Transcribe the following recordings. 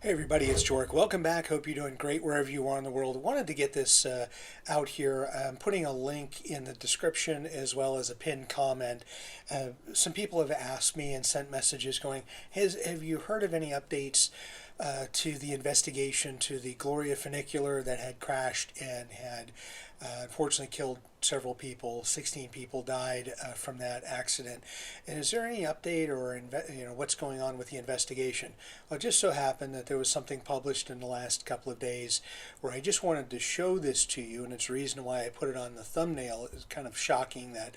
Hey everybody, it's Jork. Welcome back. Hope you're doing great wherever you are in the world. Wanted to get this out here. I'm putting a link in the description as well as a pinned comment. Some people have asked me and sent messages going, have you heard of any updates to the investigation to the Gloria Funicular that had crashed and had unfortunately killed several people? 16 people died from that accident. And is there any update or what's going on with the investigation? Well, it just so happened that there was something published in the last couple of days where I just wanted to show this to you, and it's the reason why I put it on the thumbnail. It's kind of shocking that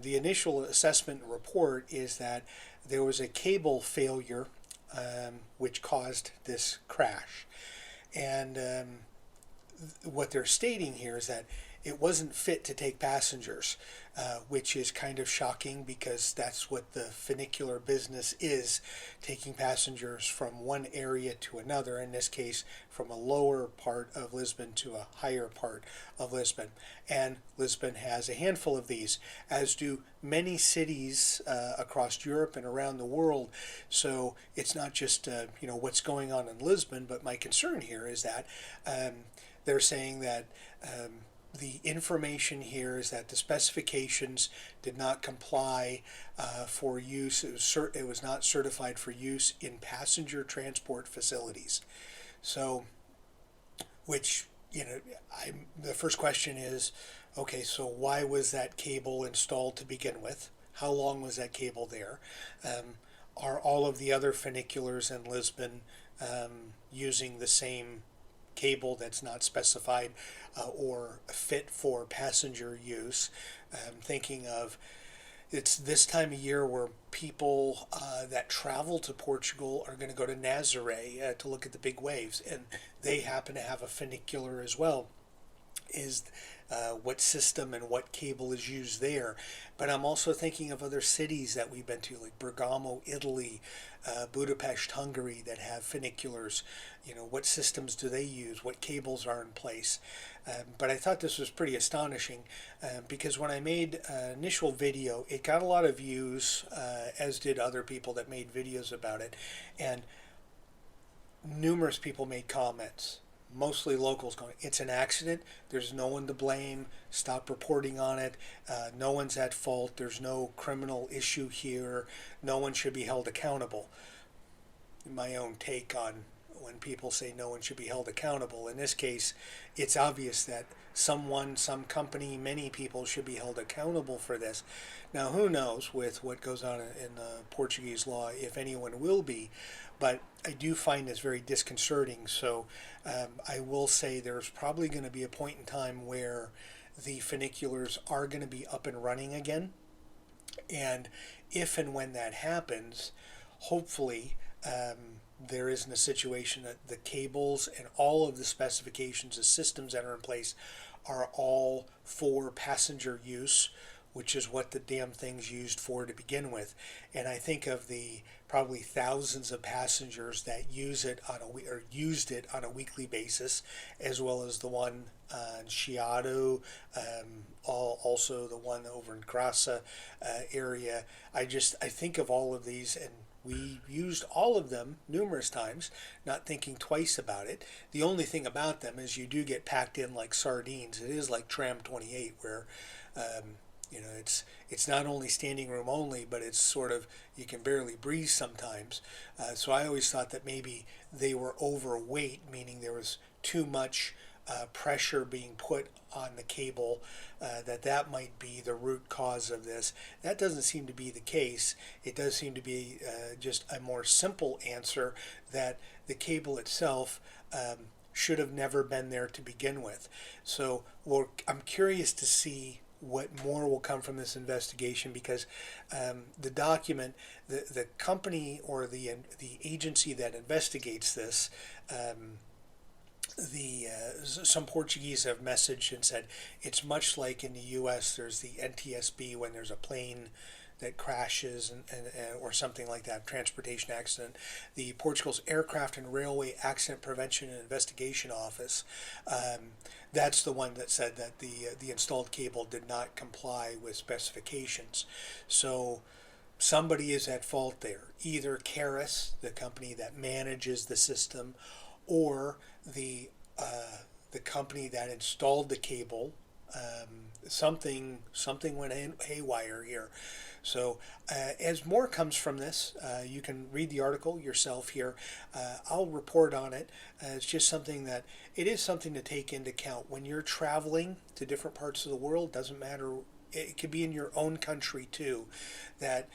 the initial assessment report is that there was a cable failure which caused this crash. And what they're stating here is that it wasn't fit to take passengers, which is kind of shocking because that's what the funicular business is, taking passengers from one area to another, in this case from a lower part of Lisbon to a higher part of Lisbon. And Lisbon has a handful of these, as do many cities across Europe and around the world. So it's not just what's going on in Lisbon, but my concern here is that they're saying that the information here is that the specifications did not comply for use. It was not certified for use in passenger transport facilities. So, which, the first question is, okay, so why was that cable installed to begin with? How long was that cable there? Are all of the other funiculars in Lisbon using the same cable that's not specified or fit for passenger use? Thinking of, it's this time of year where people that travel to Portugal are going to go to Nazaré to look at the big waves, and they happen to have a funicular as well. Is what system and what cable is used there. But I'm also thinking of other cities that we've been to, like Bergamo, Italy, Budapest, Hungary, that have funiculars. What systems do they use? What cables are in place? But I thought this was pretty astonishing because when I made an initial video, it got a lot of views, as did other people that made videos about it. And numerous people made comments, mostly locals, going, it's an accident, there's no one to blame, stop reporting on it, no one's at fault, there's no criminal issue here, no one should be held accountable. My own take on when people say no one should be held accountable, in this case it's obvious that someone, some company, many people should be held accountable for this. Now who knows with what goes on in Portuguese law if anyone will be, but I do find this very disconcerting. So I will say there's probably going to be a point in time where the funiculars are going to be up and running again. And if and when that happens, hopefully there isn't a situation that the cables and all of the specifications, the systems that are in place, are all for passenger use, which is what the damn thing's used for to begin with. And I think of the probably thousands of passengers that use it on or used it on a weekly basis, as well as the one in Chiado, also the one over in Graça area. I think of all of these, and we used all of them numerous times, not thinking twice about it. The only thing about them is you do get packed in like sardines. It is like Tram 28, where it's not only standing room only, but it's sort of, you can barely breathe sometimes. So I always thought that maybe they were overweight, meaning there was too much pressure being put on the cable, that might be the root cause of this. That doesn't seem to be the case. It does seem to be just a more simple answer, that the cable itself should have never been there to begin with. So I'm curious to see what more will come from this investigation, because the document, the company or the agency that investigates this, some Portuguese have messaged and said it's much like in the U.S. there's the NTSB when there's a plane that crashes and or something like that, transportation accident. The Portugal's Aircraft and Railway Accident Prevention and Investigation Office, that's the one that said that the installed cable did not comply with specifications. So somebody is at fault there. Either Keras, the company that manages the system, or the the company that installed the cable. Something went haywire here. So as more comes from this, you can read the article yourself here. I'll report on it. It's just something that it is something to take into account when you're traveling to different parts of the world. Doesn't matter. It could be in your own country too. That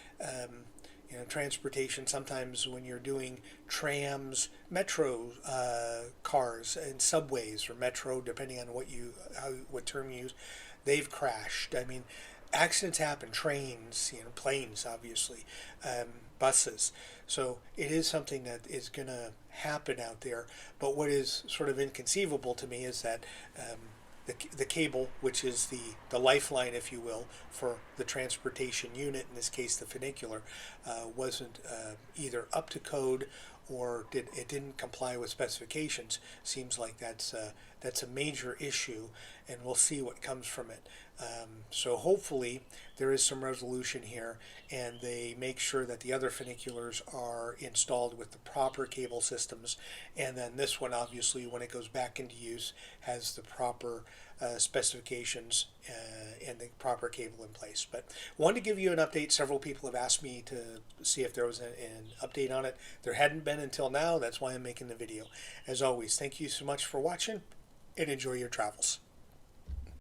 transportation. Sometimes when you're doing trams, metro cars, and subways or metro, depending on what term you use, they've crashed. I mean, accidents happen. Trains, planes, obviously, buses. So it is something that is going to happen out there. But what is sort of inconceivable to me is that the cable, which is the lifeline, if you will, for the transportation unit, in this case the funicular, wasn't either up to code or it didn't comply with specifications. Seems like that's a major issue, and we'll see what comes from it. So hopefully there is some resolution here, and they make sure that the other funiculars are installed with the proper cable systems, and then this one, obviously, when it goes back into use, has the proper specifications and the proper cable in place. But wanted to give you an update. Several people have asked me to see if there was an update on it. There hadn't been until now. That's why I'm making the video. As always, thank you so much for watching, and enjoy your travels.